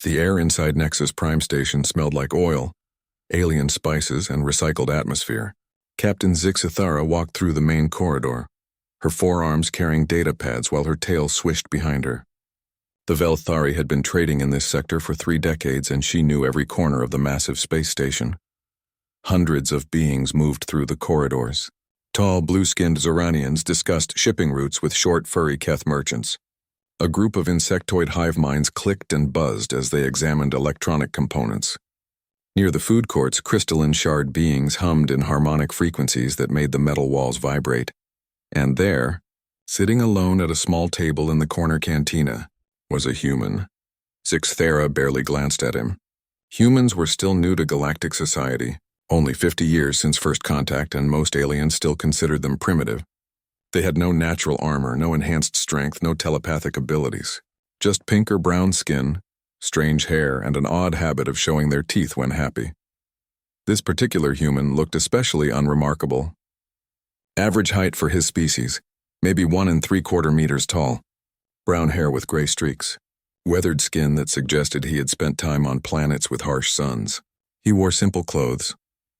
The air inside Nexus Prime Station smelled like oil, alien spices, and recycled atmosphere. Captain Zixithara walked through the main corridor, her forearms carrying data pads while her tail swished behind her. The Velthari had been trading in this sector for 3 decades, and she knew every corner of the massive space station. Hundreds of beings moved through the corridors. Tall, blue-skinned Zoranians discussed shipping routes with short, furry Keth merchants. A group of insectoid hive minds clicked and buzzed as they examined electronic components. Near the food courts, crystalline shard beings hummed in harmonic frequencies that made the metal walls vibrate. And there, sitting alone at a small table in the corner cantina, was a human. Zixithara barely glanced at him. Humans were still new to galactic society, only 50 years since first contact, and most aliens still considered them primitive. They had no natural armor, no enhanced strength, no telepathic abilities. Just pink or brown skin, strange hair, and an odd habit of showing their teeth when happy. This particular human looked especially unremarkable. Average height for his species, maybe 1 3/4 meters tall. Brown hair with gray streaks. Weathered skin that suggested he had spent time on planets with harsh suns. He wore simple clothes,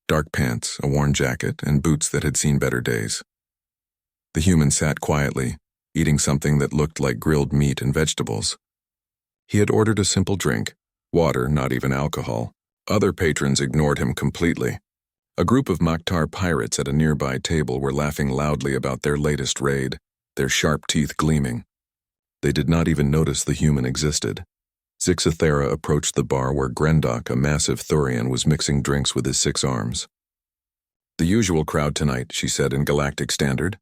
dark pants, a worn jacket, and boots that had seen better days. The human sat quietly, eating something that looked like grilled meat and vegetables. He had ordered a simple drink, water, not even alcohol. Other patrons ignored him completely. A group of Maktar pirates at a nearby table were laughing loudly about their latest raid, their sharp teeth gleaming. They did not even notice the human existed. Zixithara approached the bar where Grendok, a massive Thurian, was mixing drinks with his 6 arms. "The usual crowd tonight," she said in Galactic Standard.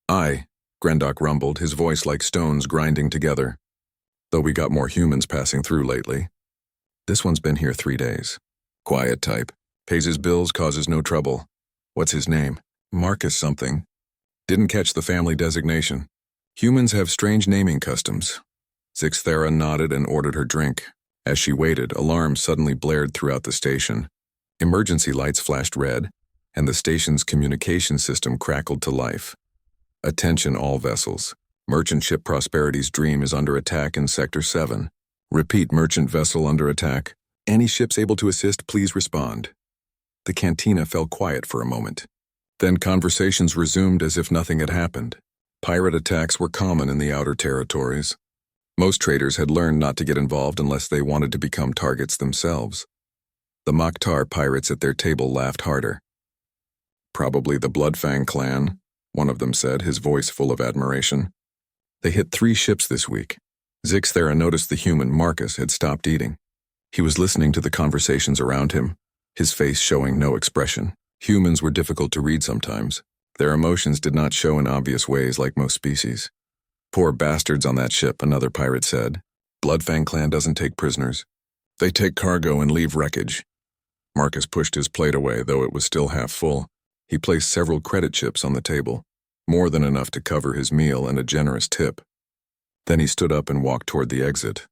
"Aye," Grendok rumbled, his voice like stones grinding together. "Though we got more humans passing through lately. This one's been here 3 days. Quiet type. Pays his bills, causes no trouble. What's his name? Marcus something. Didn't catch the family designation. Humans have strange naming customs." Zixithara nodded and ordered her drink. As she waited, alarms suddenly blared throughout the station. Emergency lights flashed red, and the station's communication system crackled to life. "Attention all vessels. Merchant ship Prosperity's Dream is under attack in Sector 7. Repeat, merchant vessel under attack. Any ships able to assist, please respond." The cantina fell quiet for a moment. Then conversations resumed as if nothing had happened. Pirate attacks were common in the outer territories. Most traders had learned not to get involved unless they wanted to become targets themselves. The Maktar pirates at their table laughed harder. "Probably the Bloodfang clan," one of them said, his voice full of admiration. "They hit 3 ships this week." Zixithara noticed the human, Marcus, had stopped eating. He was listening to the conversations around him, his face showing no expression. Humans were difficult to read sometimes. Their emotions did not show in obvious ways like most species. "Poor bastards on that ship," another pirate said. "Bloodfang clan doesn't take prisoners. They take cargo and leave wreckage." Marcus pushed his plate away, though it was still half full. He placed several credit chips on the table, more than enough to cover his meal and a generous tip. Then he stood up and walked toward the exit.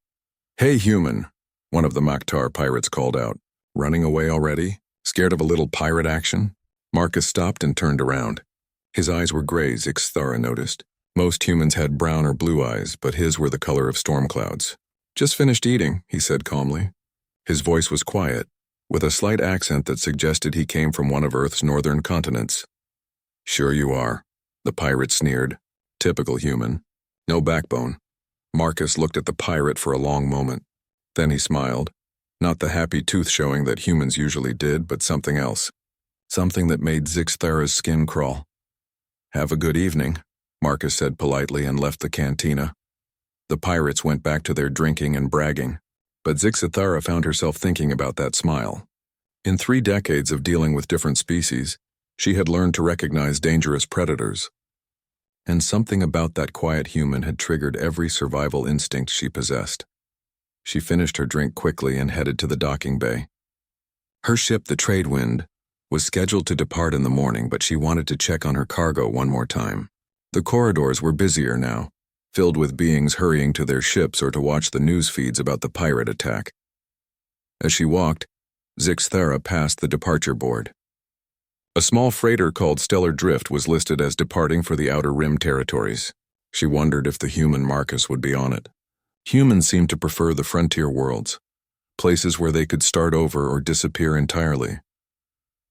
"Hey, human," one of the Maktar pirates called out. "Running away already? Scared of a little pirate action?" Marcus stopped and turned around. His eyes were gray, Zixithara noticed. Most humans had brown or blue eyes, but his were the color of storm clouds. "Just finished eating," he said calmly. His voice was quiet, with a slight accent that suggested he came from one of Earth's northern continents. "Sure you are," the pirate sneered. "Typical human. No backbone." Marcus looked at the pirate for a long moment. Then he smiled. Not the happy tooth showing that humans usually did, but something else. Something that made Zixithara's skin crawl. "Have a good evening," Marcus said politely and left the cantina. The pirates went back to their drinking and bragging, but Zixithara found herself thinking about that smile. In 3 decades of dealing with different species, she had learned to recognize dangerous predators. And something about that quiet human had triggered every survival instinct she possessed. She finished her drink quickly and headed to the docking bay. Her ship, the Tradewind, was scheduled to depart in the morning, but she wanted to check on her cargo one more time. The corridors were busier now, filled with beings hurrying to their ships or to watch the news feeds about the pirate attack. As she walked, Zixithara passed the departure board. A small freighter called Stellar Drift was listed as departing for the Outer Rim territories. She wondered if the human Marcus would be on it. Humans seemed to prefer the frontier worlds, places where they could start over or disappear entirely.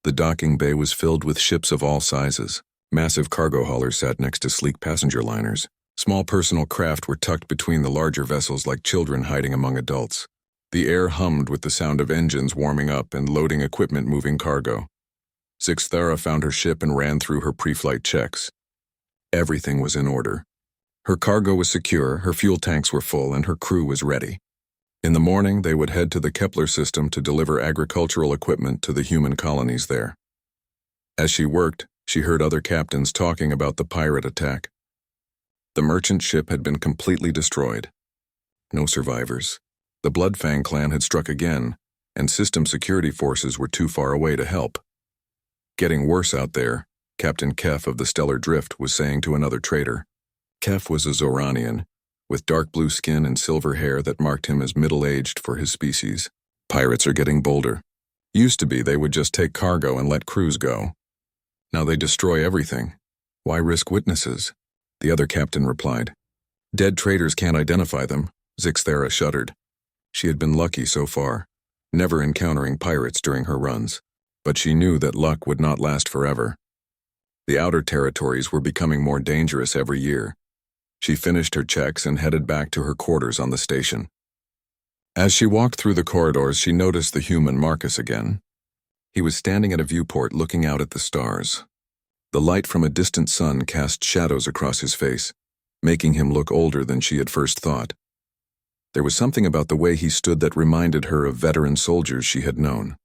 The docking bay was filled with ships of all sizes. Massive cargo haulers sat next to sleek passenger liners. Small personal craft were tucked between the larger vessels like children hiding among adults. The air hummed with the sound of engines warming up and loading equipment moving cargo. Zix Thara found her ship and ran through her pre-flight checks. Everything was in order. Her cargo was secure, her fuel tanks were full, and her crew was ready. In the morning, they would head to the Kepler system to deliver agricultural equipment to the human colonies there. As she worked, she heard other captains talking about the pirate attack. The merchant ship had been completely destroyed. No survivors. The Bloodfang clan had struck again, and system security forces were too far away to help. Getting worse out there, Captain Kef of the Stellar Drift was saying to another trader. Kef was a Zoranian, with dark blue skin and silver hair that marked him as middle-aged for his species. Pirates are getting bolder. Used to be they would just take cargo and let crews go. Now they destroy everything. Why risk witnesses? The other captain replied. Dead traders can't identify them. Zix Thara shuddered. She had been lucky so far, never encountering pirates during her runs, but she knew that luck would not last forever. The outer territories were becoming more dangerous every year. She finished her checks and headed back to her quarters on the station. As she walked through the corridors, she noticed the human Marcus again. He was standing at a viewport looking out at the stars. The light from a distant sun cast shadows across his face, making him look older than she had first thought. There was something about the way he stood that reminded her of veteran soldiers she had known.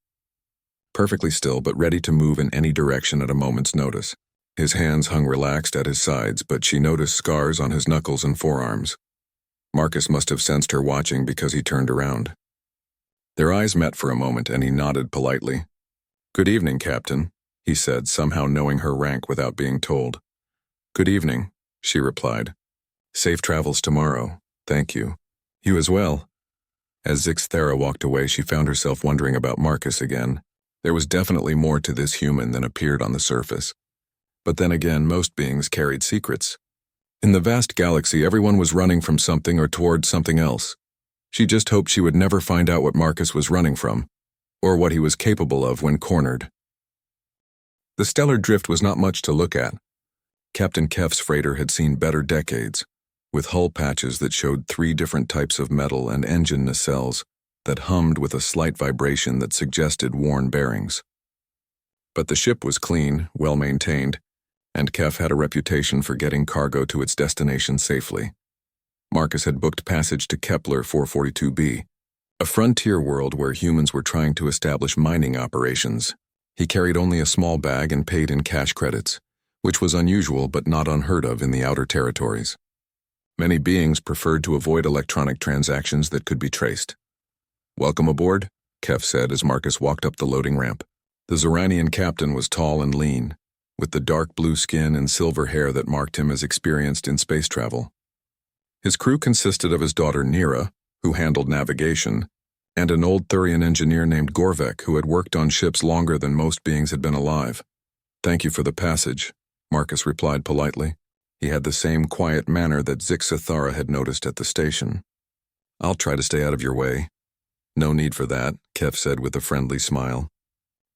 Perfectly still but ready to move in any direction at a moment's notice. His hands hung relaxed at his sides, but she noticed scars on his knuckles and forearms. Marcus must have sensed her watching because he turned around. Their eyes met for a moment and he nodded politely. "Good evening, Captain," he said, somehow knowing her rank without being told. "Good evening," she replied. "Safe travels tomorrow. Thank you. You as well." As Zix Thara walked away, she found herself wondering about Marcus again. There was definitely more to this human than appeared on the surface. But then again, most beings carried secrets. In the vast galaxy, everyone was running from something or towards something else. She just hoped she would never find out what Marcus was running from, or what he was capable of when cornered. The Stellar Drift was not much to look at. Captain Kef's freighter had seen better decades, with hull patches that showed 3 different types of metal and engine nacelles that hummed with a slight vibration that suggested worn bearings. But the ship was clean, well-maintained, and Kef had a reputation for getting cargo to its destination safely. Marcus had booked passage to Kepler 442b, a frontier world where humans were trying to establish mining operations. He carried only a small bag and paid in cash credits, which was unusual but not unheard of in the outer territories. Many beings preferred to avoid electronic transactions that could be traced. "Welcome aboard," Kef said as Marcus walked up the loading ramp. The Zoranian captain was tall and lean, with the dark blue skin and silver hair that marked him as experienced in space travel. His crew consisted of his daughter Nira, who handled navigation, and an old Thurian engineer named Gorvek who had worked on ships longer than most beings had been alive. "Thank you for the passage," Marcus replied politely. He had the same quiet manner that Zix Thara had noticed at the station. "I'll try to stay out of your way." "No need for that," Kef said with a friendly smile.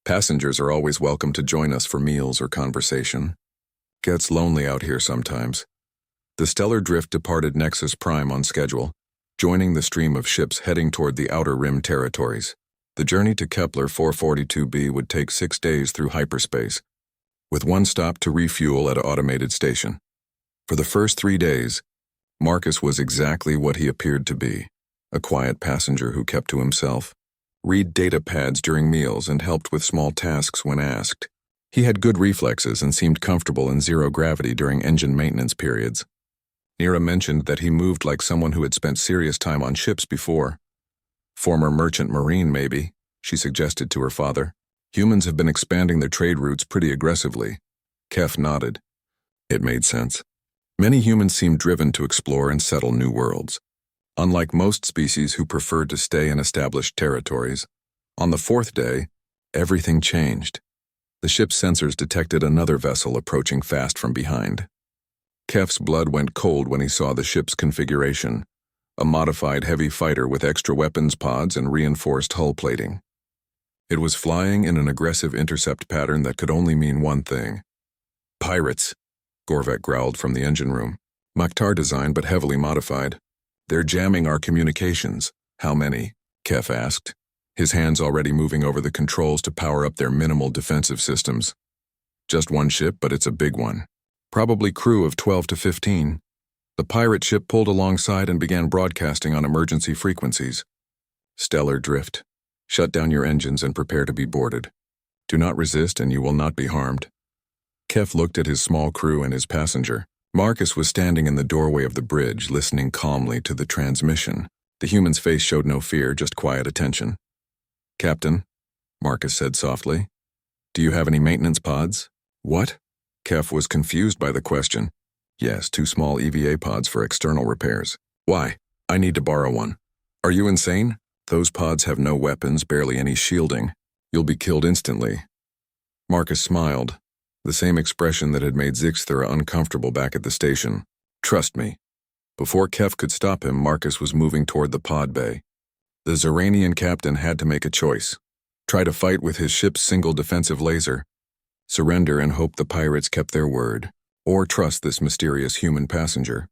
"Passengers are always welcome to join us for meals or conversation. Gets lonely out here sometimes." The Stellar Drift departed Nexus Prime on schedule, joining the stream of ships heading toward the Outer Rim territories. The journey to Kepler 442b would take 6 days through hyperspace, with one stop to refuel at an automated station. For the first 3 days, Marcus was exactly what he appeared to be, a quiet passenger who kept to himself, read data pads during meals, and helped with small tasks when asked. He had good reflexes and seemed comfortable in zero gravity during engine maintenance periods. Nira mentioned that he moved like someone who had spent serious time on ships before. "Former merchant marine, maybe," she suggested to her father. "Humans have been expanding their trade routes pretty aggressively." Kef nodded. It made sense. Many humans seemed driven to explore and settle new worlds. Unlike most species who preferred to stay in established territories, on the 4th day, everything changed. The ship's sensors detected another vessel approaching fast from behind. Kef's blood went cold when he saw the ship's configuration, a modified heavy fighter with extra weapons pods and reinforced hull plating. It was flying in an aggressive intercept pattern that could only mean one thing. Pirates, Gorvek growled from the engine room. Maktar design but heavily modified. They're jamming our communications. How many? Kef asked, his hands already moving over the controls to power up their minimal defensive systems. Just one ship, but it's a big one. Probably crew of 12 to 15. The pirate ship pulled alongside and began broadcasting on emergency frequencies. Stellar drift. Shut down your engines and prepare to be boarded. Do not resist and you will not be harmed. Kef looked at his small crew and his passenger. Marcus was standing in the doorway of the bridge, listening calmly to the transmission. The human's face showed no fear, just quiet attention. Captain, Marcus said softly, do you have any maintenance pods? What? Kef was confused by the question. Yes, 2 small EVA pods for external repairs. Why? I need to borrow one. Are you insane? Those pods have no weapons, barely any shielding. You'll be killed instantly. Marcus smiled, the same expression that had made Zixthera uncomfortable back at the station. Trust me. Before Kef could stop him, Marcus was moving toward the pod bay. The Xeranian captain had to make a choice. Try to fight with his ship's single defensive laser, surrender and hope the pirates kept their word, or trust this mysterious human passenger.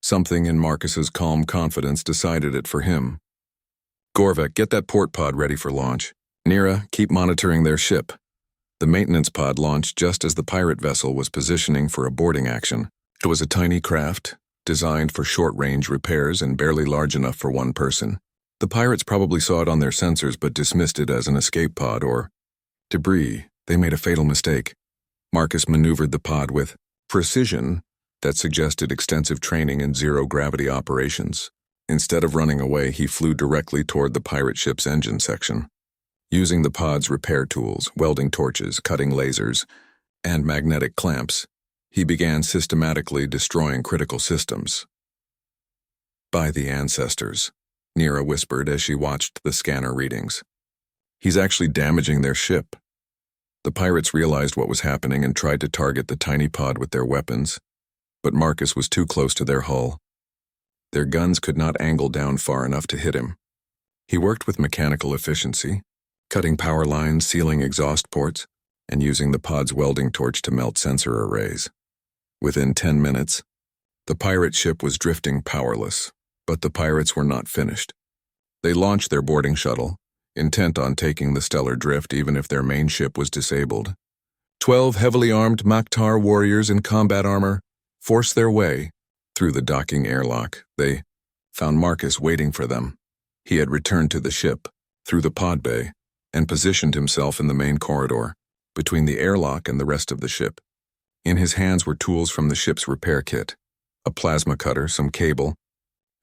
Something in Marcus's calm confidence decided it for him. Gorvek, get that port pod ready for launch. Nira, keep monitoring their ship. The maintenance pod launched just as the pirate vessel was positioning for a boarding action. It was a tiny craft, designed for short-range repairs and barely large enough for one person. The pirates probably saw it on their sensors but dismissed it as an escape pod or debris. They made a fatal mistake. Marcus maneuvered the pod with precision that suggested extensive training in zero-gravity operations. Instead of running away, he flew directly toward the pirate ship's engine section. Using the pod's repair tools, welding torches, cutting lasers, and magnetic clamps, he began systematically destroying critical systems. By the ancestors, Nira whispered as she watched the scanner readings. He's actually damaging their ship. The pirates realized what was happening and tried to target the tiny pod with their weapons, but Marcus was too close to their hull. Their guns could not angle down far enough to hit him. He worked with mechanical efficiency, cutting power lines, sealing exhaust ports, and using the pod's welding torch to melt sensor arrays. Within 10 minutes, the pirate ship was drifting powerless, but the pirates were not finished. They launched their boarding shuttle, intent on taking the stellar drift even if their main ship was disabled. 12 heavily armed Maktar warriors in combat armor forced their way through the docking airlock. They found Marcus waiting for them. He had returned to the ship, through the pod bay, and positioned himself in the main corridor, between the airlock and the rest of the ship. In his hands were tools from the ship's repair kit, a plasma cutter, some cable,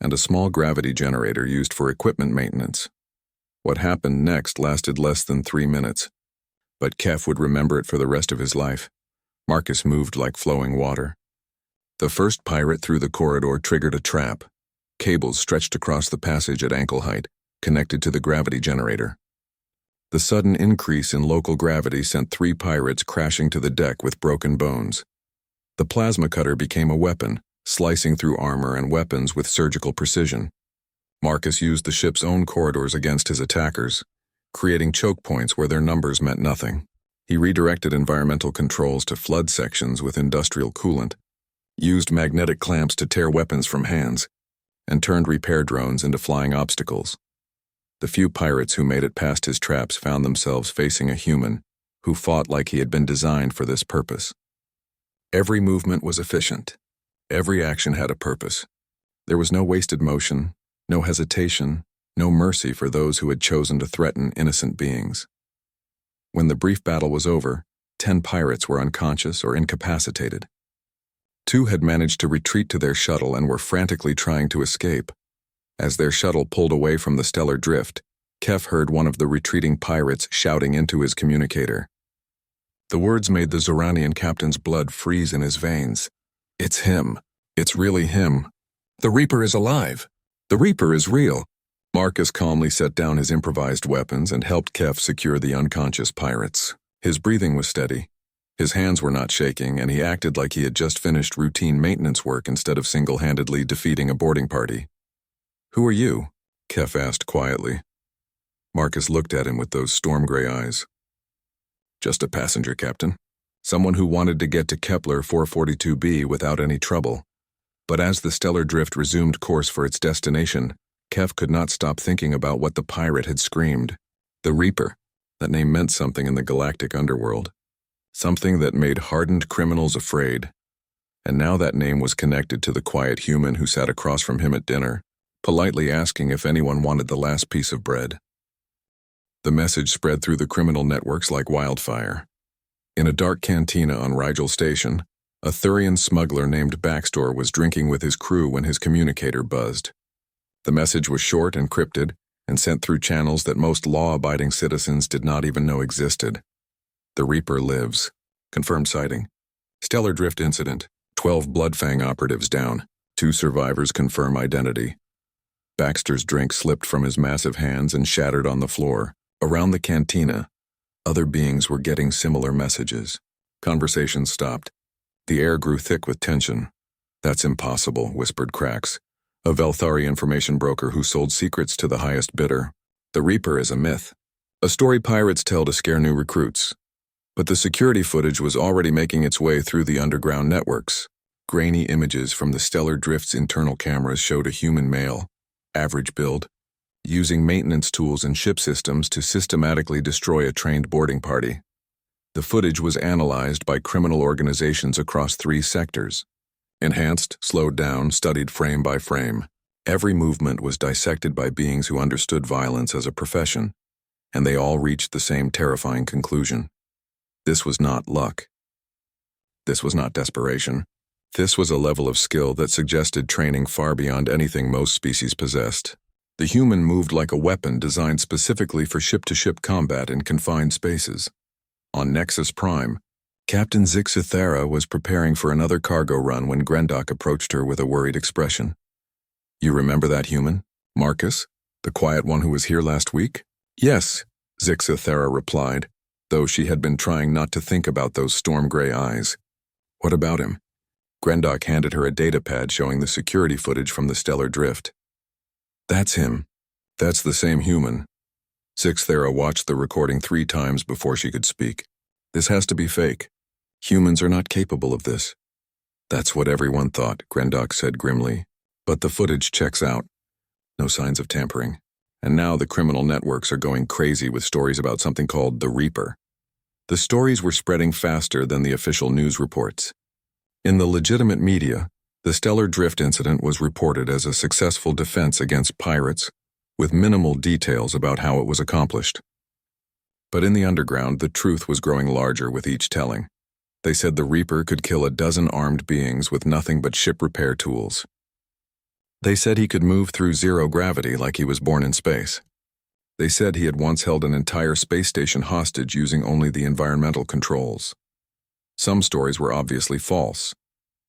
and a small gravity generator used for equipment maintenance. What happened next lasted less than 3 minutes, but Kef would remember it for the rest of his life. Marcus moved like flowing water. The first pirate through the corridor triggered a trap. Cables stretched across the passage at ankle height, connected to the gravity generator. The sudden increase in local gravity sent 3 pirates crashing to the deck with broken bones. The plasma cutter became a weapon, slicing through armor and weapons with surgical precision. Marcus used the ship's own corridors against his attackers, creating choke points where their numbers meant nothing. He redirected environmental controls to flood sections with industrial coolant, used magnetic clamps to tear weapons from hands, and turned repair drones into flying obstacles. The few pirates who made it past his traps found themselves facing a human who fought like he had been designed for this purpose. Every movement was efficient. Every action had a purpose. There was no wasted motion, no hesitation, no mercy for those who had chosen to threaten innocent beings. When the brief battle was over, 10 pirates were unconscious or incapacitated. 2 had managed to retreat to their shuttle and were frantically trying to escape. As their shuttle pulled away from the stellar drift, Kef heard one of the retreating pirates shouting into his communicator. The words made the Xeranian captain's blood freeze in his veins. It's him. It's really him. The Reaper is alive. The Reaper is real. Marcus calmly set down his improvised weapons and helped Kef secure the unconscious pirates. His breathing was steady. His hands were not shaking, and he acted like he had just finished routine maintenance work instead of single-handedly defeating a boarding party. Who are you? Kef asked quietly. Marcus looked at him with those storm-gray eyes. Just a passenger, Captain. Someone who wanted to get to Kepler 442b without any trouble. But as the stellar drift resumed course for its destination, Kef could not stop thinking about what the pirate had screamed. The Reaper. That name meant something in the galactic underworld. Something that made hardened criminals afraid. And now that name was connected to the quiet human who sat across from him at dinner, politely asking if anyone wanted the last piece of bread. The message spread through the criminal networks like wildfire. In a dark cantina on Rigel Station, a Thurian smuggler named Baxter was drinking with his crew when his communicator buzzed. The message was short and crypted, and sent through channels that most law-abiding citizens did not even know existed. The Reaper lives. Confirmed sighting. Stellar drift incident. 12 Bloodfang operatives down. 2 survivors confirm identity. Baxter's drink slipped from his massive hands and shattered on the floor. Around the cantina, other beings were getting similar messages. Conversations stopped. The air grew thick with tension. That's impossible, whispered Krax, a Velthari information broker who sold secrets to the highest bidder. The Reaper is a myth. A story pirates tell to scare new recruits. But the security footage was already making its way through the underground networks. Grainy images from the stellar drift's internal cameras showed a human male, average build, using maintenance tools and ship systems to systematically destroy a trained boarding party. The footage was analyzed by criminal organizations across 3 sectors. Enhanced, slowed down, studied frame by frame. Every movement was dissected by beings who understood violence as a profession, and they all reached the same terrifying conclusion. This was not luck. This was not desperation. This was a level of skill that suggested training far beyond anything most species possessed. The human moved like a weapon designed specifically for ship-to-ship combat in confined spaces. On Nexus Prime, Captain Zixithera was preparing for another cargo run when Grendok approached her with a worried expression. You remember that human? Marcus? The quiet one who was here last week? Yes, Zixithera replied, though she had been trying not to think about those storm-gray eyes. What about him? Grendok handed her a datapad showing the security footage from the stellar drift. That's him. That's the same human. Zixithera watched the recording 3 times before she could speak. This has to be fake. Humans are not capable of this. That's what everyone thought, Grendok said grimly. But the footage checks out. No signs of tampering. And now the criminal networks are going crazy with stories about something called the Reaper. The stories were spreading faster than the official news reports. In the legitimate media, the stellar drift incident was reported as a successful defense against pirates, with minimal details about how it was accomplished. But in the underground, the truth was growing larger with each telling. They said the Reaper could kill 12 armed beings with nothing but ship repair tools. They said he could move through zero gravity like he was born in space. They said he had once held an entire space station hostage using only the environmental controls. Some stories were obviously false.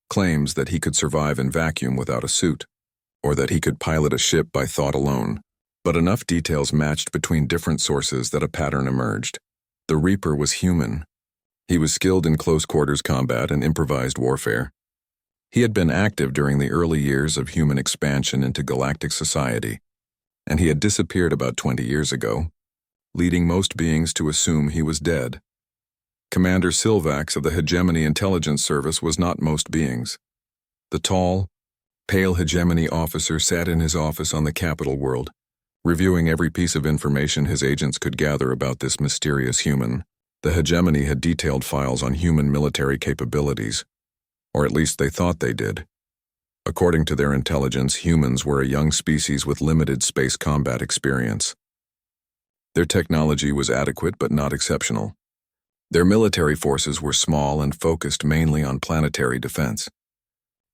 Claims that he could survive in vacuum without a suit, or that he could pilot a ship by thought alone. But enough details matched between different sources that a pattern emerged. The Reaper was human. He was skilled in close-quarters combat and improvised warfare. He had been active during the early years of human expansion into galactic society, and he had disappeared about 20 years ago, leading most beings to assume he was dead. Commander Silvax of the Hegemony Intelligence Service was not most beings. The tall, pale Hegemony officer sat in his office on the capital world, reviewing every piece of information his agents could gather about this mysterious human. The Hegemony had detailed files on human military capabilities, or at least they thought they did. According to their intelligence, humans were a young species with limited space combat experience. Their technology was adequate but not exceptional. Their military forces were small and focused mainly on planetary defense.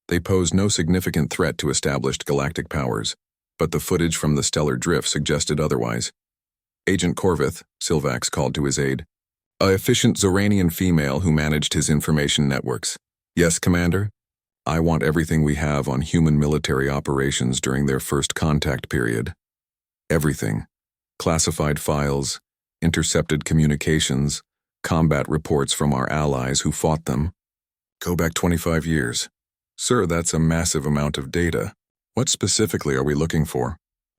They posed no significant threat to established galactic powers, but the footage from the stellar drift suggested otherwise. Agent Corvith, Silvax called to his aid, an efficient Zoranian female who managed his information networks. Yes, Commander? I want everything we have on human military operations during their first contact period. Everything. Classified files, intercepted communications, combat reports from our allies who fought them. Go back 25 years. Sir, that's a massive amount of data. What specifically are we looking for?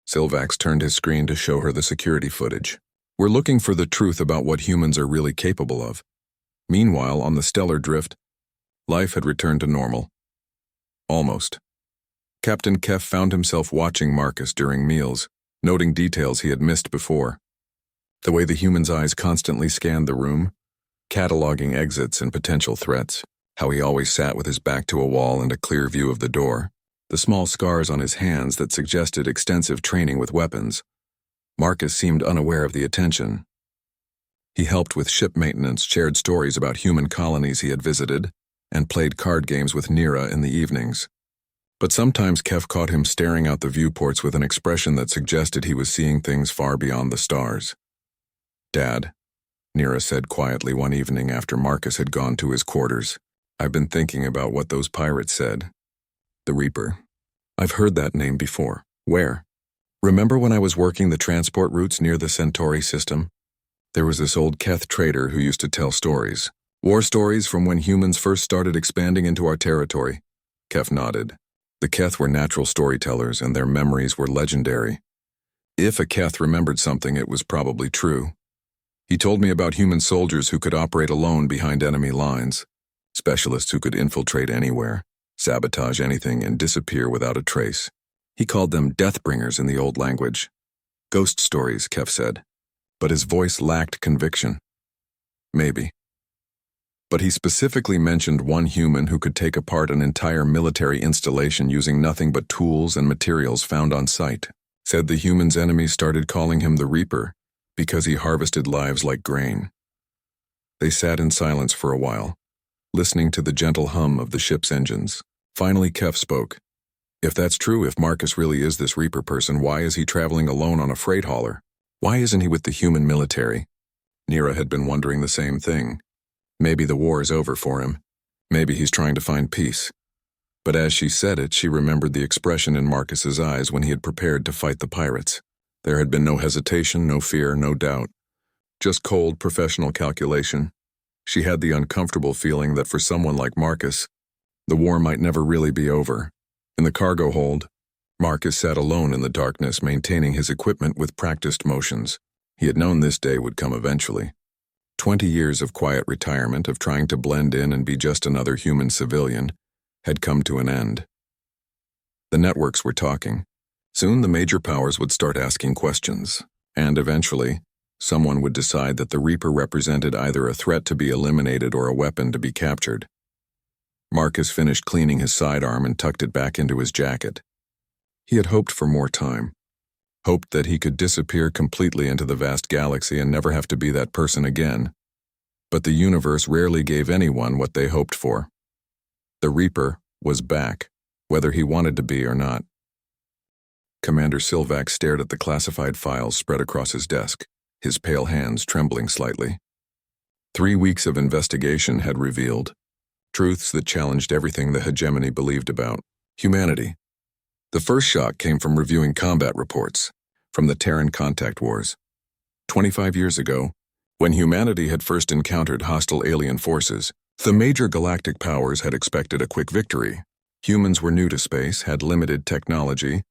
Silvax turned his screen to show her the security footage. We're looking for the truth about what humans are really capable of. Meanwhile, on the stellar drift, life had returned to normal. Almost. Captain Kef found himself watching Marcus during meals, noting details he had missed before. The way the human's eyes constantly scanned the room, cataloging exits and potential threats, how he always sat with his back to a wall and a clear view of the door, the small scars on his hands that suggested extensive training with weapons. Marcus seemed unaware of the attention. He helped with ship maintenance, shared stories about human colonies he had visited, and played card games with Nira in the evenings. But sometimes Kef caught him staring out the viewports with an expression that suggested he was seeing things far beyond the stars. "Dad," Nira said quietly one evening after Marcus had gone to his quarters, "I've been thinking about what those pirates said. The Reaper. I've heard that name before. Where? Remember when I was working the transport routes near the Centauri system? There was this old Keth trader who used to tell stories. War stories from when humans first started expanding into our territory." Kef nodded. The Keth were natural storytellers, and their memories were legendary. If a Keth remembered something, it was probably true. He told me about human soldiers who could operate alone behind enemy lines, specialists who could infiltrate anywhere, sabotage anything, and disappear without a trace. He called them Deathbringers in the old language. Ghost stories, Kef said, but his voice lacked conviction. Maybe. But he specifically mentioned one human who could take apart an entire military installation using nothing but tools and materials found on site. Said the human's enemies started calling him the Reaper because he harvested lives like grain. They sat in silence for a while, listening to the gentle hum of the ship's engines. Finally, Kef spoke. "If that's true, if Marcus really is this Reaper person, why is he traveling alone on a freight hauler? Why isn't he with the human military?" Nira had been wondering the same thing. Maybe the war is over for him. Maybe he's trying to find peace. But as she said it, she remembered the expression in Marcus's eyes when he had prepared to fight the pirates. There had been no hesitation, no fear, no doubt. Just cold, professional calculation. She had the uncomfortable feeling that for someone like Marcus, the war might never really be over. In the cargo hold, Marcus sat alone in the darkness, maintaining his equipment with practiced motions. He had known this day would come eventually. 20 years of quiet retirement, of trying to blend in and be just another human civilian, had come to an end. The networks were talking. Soon the major powers would start asking questions, and eventually, someone would decide that the Reaper represented either a threat to be eliminated or a weapon to be captured. Marcus finished cleaning his sidearm and tucked it back into his jacket. He had hoped for more time. Hoped that he could disappear completely into the vast galaxy and never have to be that person again. But the universe rarely gave anyone what they hoped for. The Reaper was back, whether he wanted to be or not. Commander Silvax stared at the classified files spread across his desk, his pale hands trembling slightly. 3 weeks of investigation had revealed truths that challenged everything the hegemony believed about humanity. The first shock came from reviewing combat reports from the Terran contact wars. 25 years ago, when humanity had first encountered hostile alien forces, the major galactic powers had expected a quick victory. Humans were new to space, had limited technology,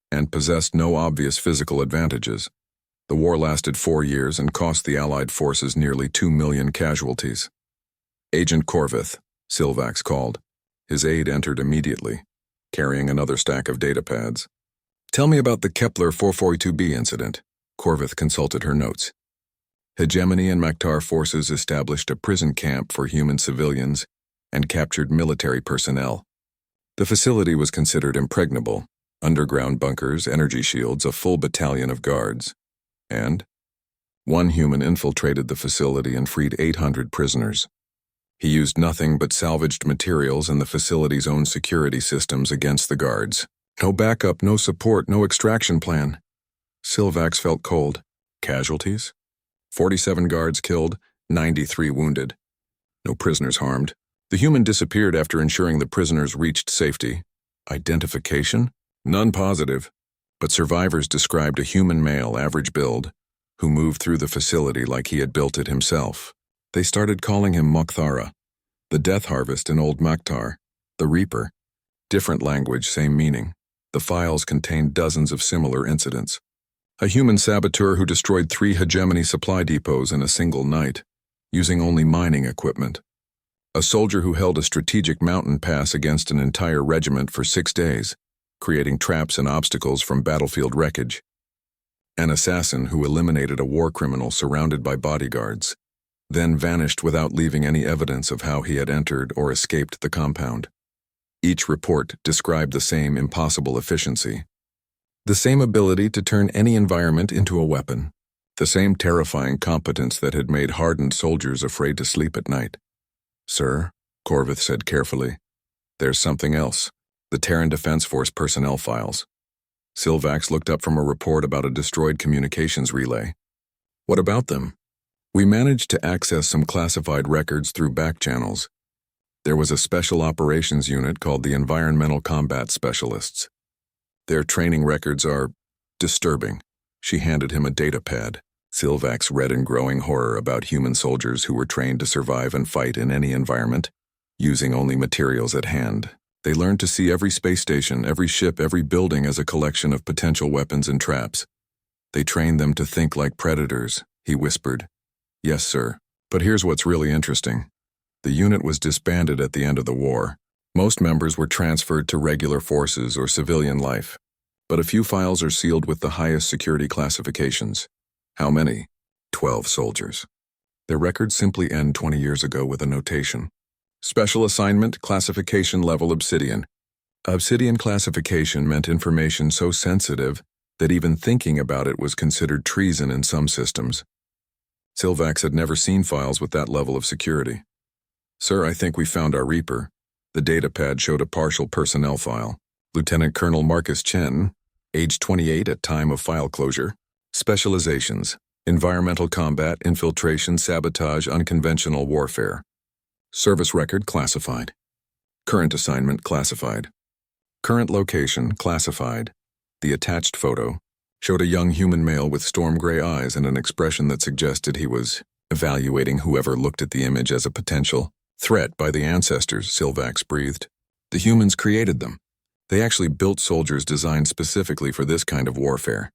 and possessed no obvious physical advantages. The war lasted 4 years and cost the Allied forces nearly 2 million casualties. "Agent Corvith," Silvax called. His aide entered immediately, carrying another stack of data pads. "Tell me about the Kepler 442b incident." Corvith consulted her notes. Hegemony and Maktar forces established a prison camp for human civilians and captured military personnel. The facility was considered impregnable. Underground bunkers, energy shields, a full battalion of guards. And one human infiltrated the facility and freed 800 prisoners. He used nothing but salvaged materials and the facility's own security systems against the guards. No backup, no support, no extraction plan. Silvax felt cold. Casualties? 47 guards killed, 93 wounded. No prisoners harmed. The human disappeared after ensuring the prisoners reached safety. Identification? None positive. But survivors described a human male, average build, who moved through the facility like he had built it himself. They started calling him Mokthara, the death harvest in Old Maktar, the Reaper. Different language, same meaning. The files contained dozens of similar incidents. A human saboteur who destroyed 3 hegemony supply depots in a single night, using only mining equipment. A soldier who held a strategic mountain pass against an entire regiment for 6 days, creating traps and obstacles from battlefield wreckage. An assassin who eliminated a war criminal surrounded by bodyguards, then vanished without leaving any evidence of how he had entered or escaped the compound. Each report described the same impossible efficiency. The same ability to turn any environment into a weapon. The same terrifying competence that had made hardened soldiers afraid to sleep at night. "Sir," Corvith said carefully, "there's something else. The Terran Defense Force personnel files." Silvax looked up from a report about a destroyed communications relay. "What about them?" "We managed to access some classified records through back channels. There was a special operations unit called the Environmental Combat Specialists. Their training records are disturbing." She handed him a data pad. Silvax read in growing horror about human soldiers who were trained to survive and fight in any environment, using only materials at hand. They learned to see every space station, every ship, every building as a collection of potential weapons and traps. "They trained them to think like predators," he whispered. "Yes, sir. But here's what's really interesting. The unit was disbanded at the end of the war. Most members were transferred to regular forces or civilian life. But a few files are sealed with the highest security classifications." "How many?" 12 soldiers. Their records simply end 20 years ago with a notation. "Special assignment, classification level Obsidian." Obsidian classification meant information so sensitive that even thinking about it was considered treason in some systems. Silvax had never seen files with that level of security. "Sir, I think we found our Reaper." The datapad showed a partial personnel file. Lieutenant Colonel Marcus Chen, age 28 at time of file closure. Specializations: environmental combat, infiltration, sabotage, unconventional warfare. Service record classified. Current assignment classified. Current location classified. The attached photo showed a young human male with storm gray eyes and an expression that suggested he was evaluating whoever looked at the image as a potential threat by the ancestors, Silvax breathed. The humans created them. They actually built soldiers designed specifically for this kind of warfare.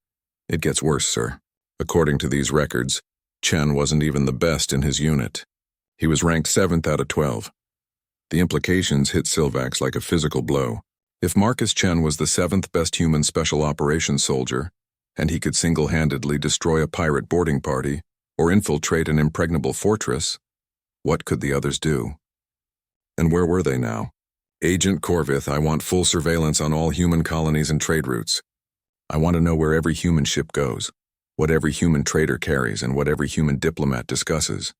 It gets worse, sir. According to these records, Chen wasn't even the best in his unit. He was ranked 7th out of 12. The implications hit Silvax like a physical blow. If Marcus Chen was the 7th best human special operations soldier, and he could single-handedly destroy a pirate boarding party or infiltrate an impregnable fortress, what could the others do? And where were they now? "Agent Corvith, I want full surveillance on all human colonies and trade routes. I want to know where every human ship goes, what every human trader carries, and what every human diplomat discusses.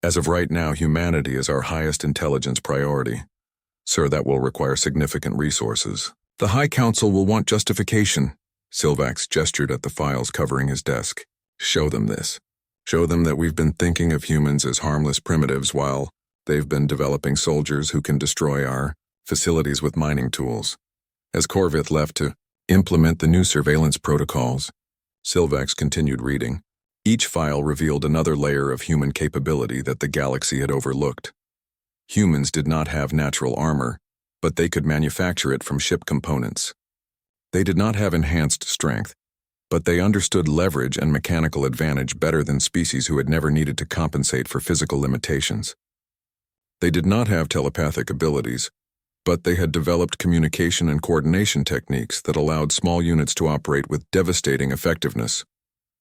As of right now, humanity is our highest intelligence priority. Sir, that will require significant resources. The High Council will want justification." Silvax gestured at the files covering his desk. "Show them this. Show them that we've been thinking of humans as harmless primitives while they've been developing soldiers who can destroy our facilities with mining tools." As Corvith left to implement the new surveillance protocols, Silvax continued reading. Each file revealed another layer of human capability that the galaxy had overlooked. Humans did not have natural armor, but they could manufacture it from ship components. They did not have enhanced strength, but they understood leverage and mechanical advantage better than species who had never needed to compensate for physical limitations. They did not have telepathic abilities, but they had developed communication and coordination techniques that allowed small units to operate with devastating effectiveness.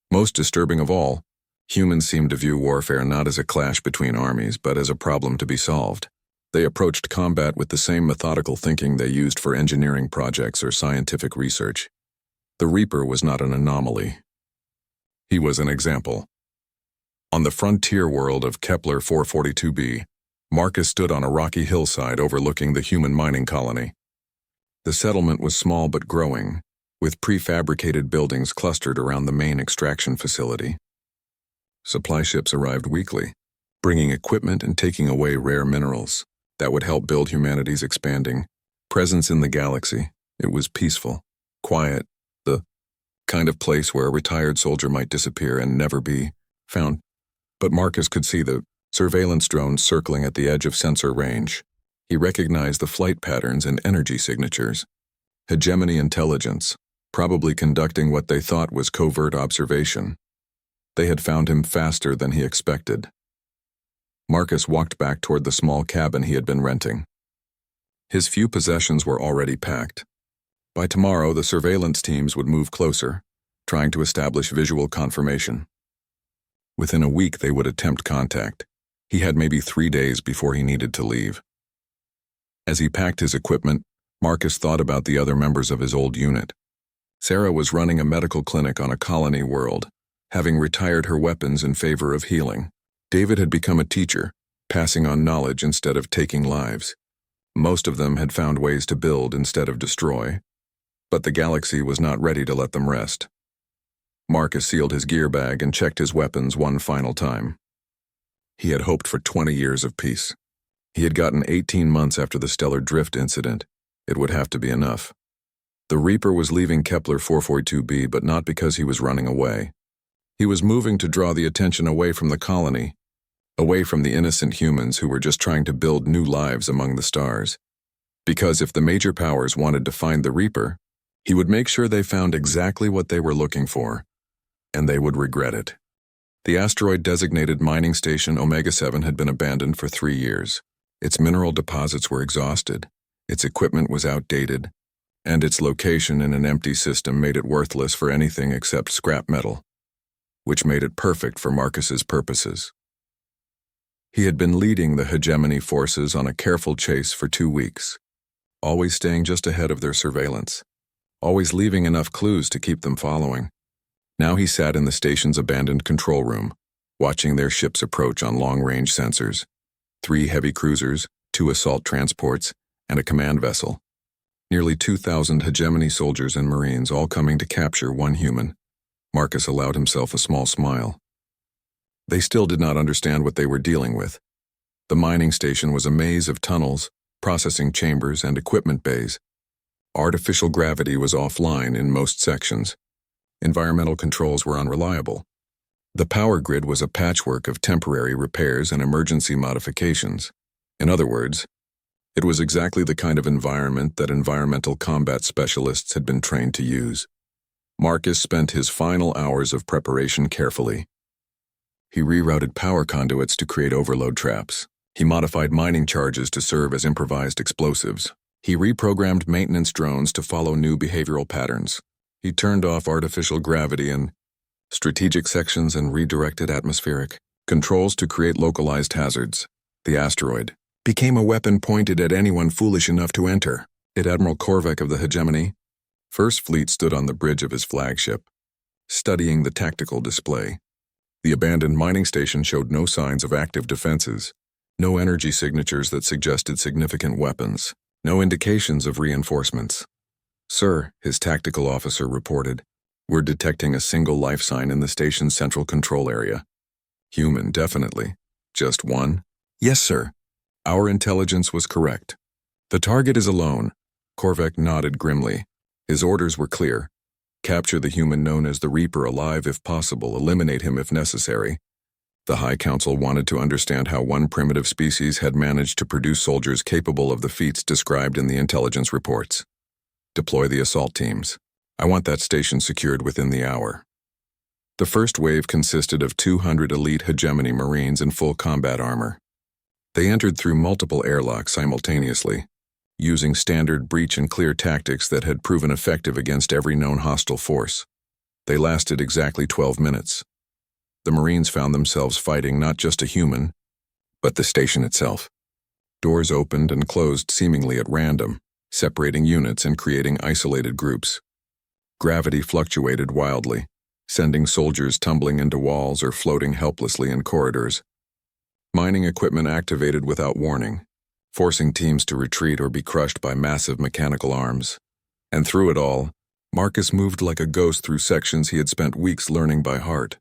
Most disturbing of all, humans seemed to view warfare not as a clash between armies, but as a problem to be solved. They approached combat with the same methodical thinking they used for engineering projects or scientific research. The Reaper was not an anomaly. He was an example. On the frontier world of Kepler 442b, Marcus stood on a rocky hillside overlooking the human mining colony. The settlement was small but growing, with prefabricated buildings clustered around the main extraction facility. Supply ships arrived weekly, bringing equipment and taking away rare minerals that would help build humanity's expanding presence in the galaxy. It was peaceful, quiet, the kind of place where a retired soldier might disappear and never be found. But Marcus could see the surveillance drones circling at the edge of sensor range. He recognized the flight patterns and energy signatures. Hegemony intelligence, probably conducting what they thought was covert observation. They had found him faster than he expected. Marcus walked back toward the small cabin he had been renting. His few possessions were already packed. By tomorrow, the surveillance teams would move closer, trying to establish visual confirmation. Within a week, they would attempt contact. He had maybe 3 days before he needed to leave. As he packed his equipment, Marcus thought about the other members of his old unit. Sarah was running a medical clinic on a colony world, having retired her weapons in favor of healing. David had become a teacher, passing on knowledge instead of taking lives. Most of them had found ways to build instead of destroy, but the galaxy was not ready to let them rest. Marcus sealed his gear bag and checked his weapons one final time. He had hoped for 20 years of peace. He had gotten 18 months after the stellar drift incident. It would have to be enough. The Reaper was leaving Kepler 442b, but not because he was running away. He was moving to draw the attention away from the colony, away from the innocent humans who were just trying to build new lives among the stars. Because if the major powers wanted to find the Reaper, he would make sure they found exactly what they were looking for, and they would regret it. The asteroid-designated mining station Omega-7 had been abandoned for 3 years. Its mineral deposits were exhausted, its equipment was outdated, and its location in an empty system made it worthless for anything except scrap metal, which made it perfect for Marcus's purposes. He had been leading the hegemony forces on a careful chase for 2 weeks, always staying just ahead of their surveillance, always leaving enough clues to keep them following. Now he sat in the station's abandoned control room, watching their ships approach on long-range sensors. 3 heavy cruisers, 2 assault transports, and a command vessel. Nearly 2,000 hegemony soldiers and marines all coming to capture one human. Marcus allowed himself a small smile. They still did not understand what they were dealing with. The mining station was a maze of tunnels, processing chambers, and equipment bays. Artificial gravity was offline in most sections. Environmental controls were unreliable. The power grid was a patchwork of temporary repairs and emergency modifications. In other words, it was exactly the kind of environment that environmental combat specialists had been trained to use. Marcus spent his final hours of preparation carefully. He rerouted power conduits to create overload traps. He modified mining charges to serve as improvised explosives. He reprogrammed maintenance drones to follow new behavioral patterns. He turned off artificial gravity and strategic sections and redirected atmospheric controls to create localized hazards. The asteroid became a weapon pointed at anyone foolish enough to enter. Admiral Korvac of the Hegemony, First Fleet, stood on the bridge of his flagship, studying the tactical display. The abandoned mining station showed no signs of active defenses, no energy signatures that suggested significant weapons, no indications of reinforcements. "Sir," his tactical officer reported, "we're detecting a single life sign in the station's central control area. Human, definitely. Just one?" "Yes, sir." Our intelligence was correct. "The target is alone." Korvac nodded grimly. His orders were clear. Capture the human known as the Reaper alive if possible, eliminate him if necessary. The High Council wanted to understand how one primitive species had managed to produce soldiers capable of the feats described in the intelligence reports. Deploy the assault teams. I want that station secured within the hour. The first wave consisted of 200 elite hegemony Marines in full combat armor. They entered through multiple airlocks simultaneously, using standard breach and clear tactics that had proven effective against every known hostile force. They lasted exactly 12 minutes. The Marines found themselves fighting not just a human, but the station itself. Doors opened and closed seemingly at random, separating units and creating isolated groups. Gravity fluctuated wildly, sending soldiers tumbling into walls or floating helplessly in corridors. Mining equipment activated without warning, forcing teams to retreat or be crushed by massive mechanical arms. And through it all, Marcus moved like a ghost through sections he had spent weeks learning by heart.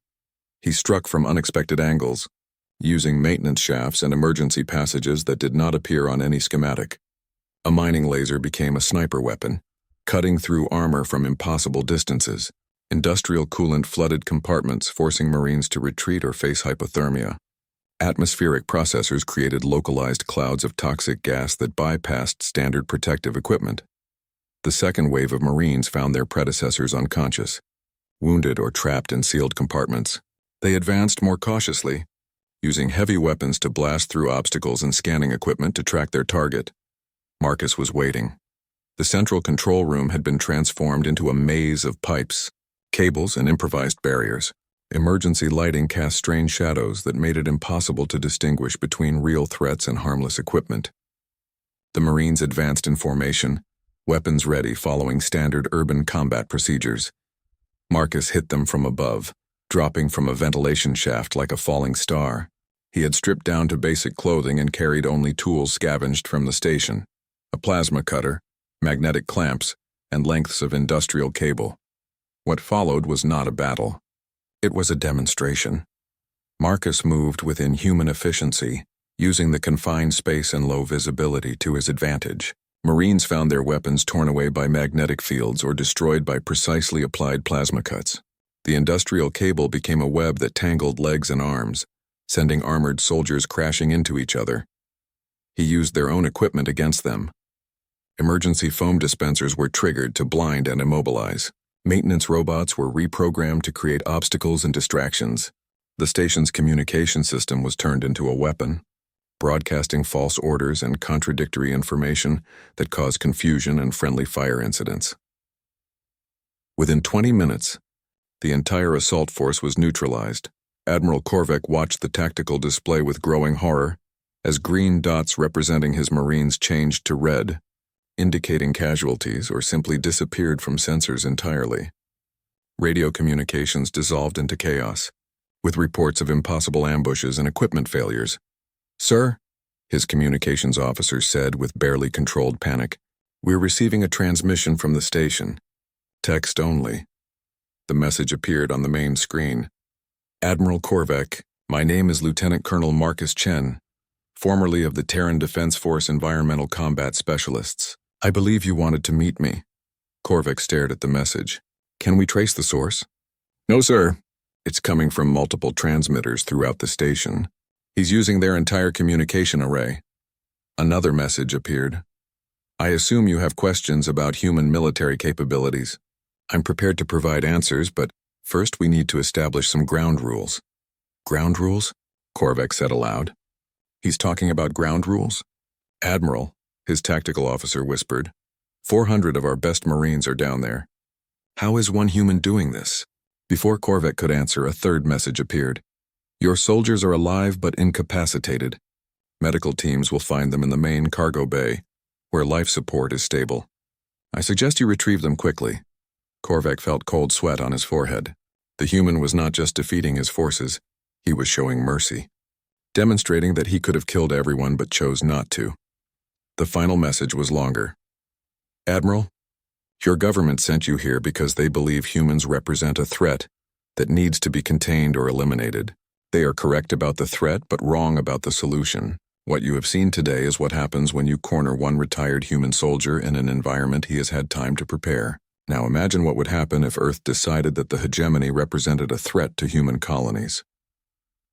He struck from unexpected angles, using maintenance shafts and emergency passages that did not appear on any schematic. A mining laser became a sniper weapon, cutting through armor from impossible distances. Industrial coolant flooded compartments, forcing Marines to retreat or face hypothermia. Atmospheric processors created localized clouds of toxic gas that bypassed standard protective equipment. The second wave of Marines found their predecessors unconscious, wounded or trapped in sealed compartments. They advanced more cautiously, using heavy weapons to blast through obstacles and scanning equipment to track their target. Marcus was waiting. The central control room had been transformed into a maze of pipes, cables, and improvised barriers. Emergency lighting cast strange shadows that made it impossible to distinguish between real threats and harmless equipment. The Marines advanced in formation, weapons ready following standard urban combat procedures. Marcus hit them from above, dropping from a ventilation shaft like a falling star. He had stripped down to basic clothing and carried only tools scavenged from the station: a plasma cutter, magnetic clamps, and lengths of industrial cable. What followed was not a battle. It was a demonstration. Marcus moved with inhuman efficiency, using the confined space and low visibility to his advantage. Marines found their weapons torn away by magnetic fields or destroyed by precisely applied plasma cuts. The industrial cable became a web that tangled legs and arms, sending armored soldiers crashing into each other. He used their own equipment against them. Emergency foam dispensers were triggered to blind and immobilize. Maintenance robots were reprogrammed to create obstacles and distractions. The station's communication system was turned into a weapon, broadcasting false orders and contradictory information that caused confusion and friendly fire incidents. Within 20 minutes, the entire assault force was neutralized. Admiral Korvac watched the tactical display with growing horror as green dots representing his Marines changed to red, indicating casualties, or simply disappeared from sensors entirely. Radio communications dissolved into chaos, with reports of impossible ambushes and equipment failures. "Sir," his communications officer said with barely controlled panic, "we're receiving a transmission from the station. Text only." The message appeared on the main screen. "Admiral Korvac, my name is Lieutenant Colonel Marcus Chen, formerly of the Terran Defense Force Environmental Combat Specialists. I believe you wanted to meet me." Korvac stared at the message. "Can we trace the source?" "No, sir. It's coming from multiple transmitters throughout the station. He's using their entire communication array." Another message appeared. "I assume you have questions about human military capabilities. I'm prepared to provide answers, but first we need to establish some ground rules." "Ground rules?" Korvac said aloud. "He's talking about ground rules?" "Admiral," his tactical officer whispered, 400 of our best Marines are down there. How is one human doing this?" Before Korvac could answer, a third message appeared. "Your soldiers are alive but incapacitated. Medical teams will find them in the main cargo bay, where life support is stable. I suggest you retrieve them quickly." Korvac felt cold sweat on his forehead. The human was not just defeating his forces, he was showing mercy, demonstrating that he could have killed everyone but chose not to. The final message was longer. "Admiral, your government sent you here because they believe humans represent a threat that needs to be contained or eliminated. They are correct about the threat but wrong about the solution. What you have seen today is what happens when you corner one retired human soldier in an environment he has had time to prepare. Now imagine what would happen if Earth decided that the hegemony represented a threat to human colonies."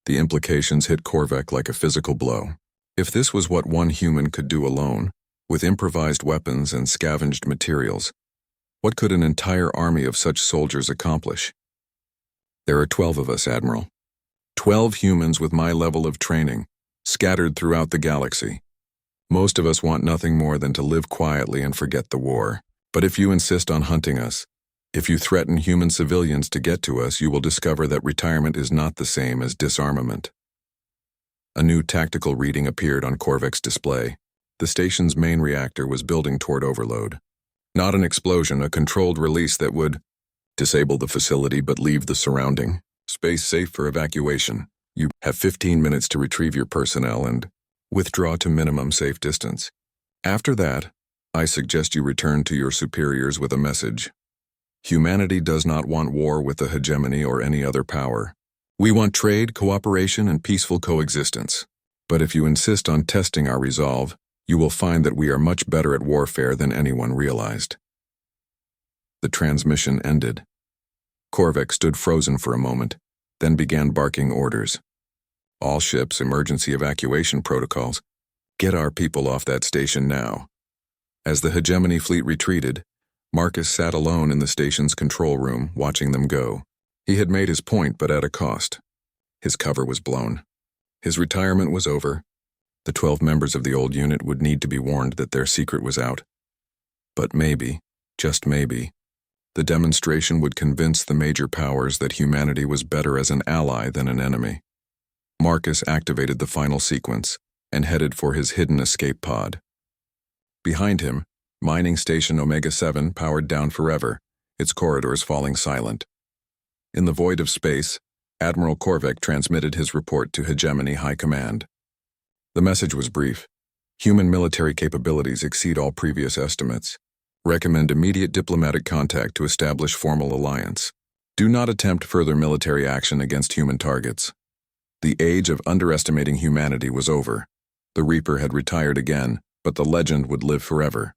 The implications hit Korvac like a physical blow. If this was what one human could do alone, with improvised weapons and scavenged materials, what could an entire army of such soldiers accomplish? "There are 12 of us, Admiral. 12 humans with my level of training, scattered throughout the galaxy. Most of us want nothing more than to live quietly and forget the war. But if you insist on hunting us, if you threaten human civilians to get to us, you will discover that retirement is not the same as disarmament." A new tactical reading appeared on Korvac's display. The station's main reactor was building toward overload. Not an explosion, a controlled release that would disable the facility but leave the surrounding space safe for evacuation. You have 15 minutes to retrieve your personnel and withdraw to minimum safe distance. After that, I suggest you return to your superiors with a message. Humanity does not want war with the hegemony or any other power. We want trade, cooperation, and peaceful coexistence. But if you insist on testing our resolve, you will find that we are much better at warfare than anyone realized. The transmission ended. Korvac stood frozen for a moment, then began barking orders. "All ships, emergency evacuation protocols. Get our people off that station now." As the hegemony fleet retreated, Marcus sat alone in the station's control room, watching them go. He had made his point, but at a cost. His cover was blown. His retirement was over. The 12 members of the old unit would need to be warned that their secret was out. But maybe, just maybe, the demonstration would convince the major powers that humanity was better as an ally than an enemy. Marcus activated the final sequence and headed for his hidden escape pod. Behind him, mining station Omega-7 powered down forever, its corridors falling silent. In the void of space, Admiral Korvek transmitted his report to Hegemony High Command. The message was brief. Human military capabilities exceed all previous estimates. Recommend immediate diplomatic contact to establish formal alliance. Do not attempt further military action against human targets. The age of underestimating humanity was over. The Reaper had retired again, but the legend would live forever.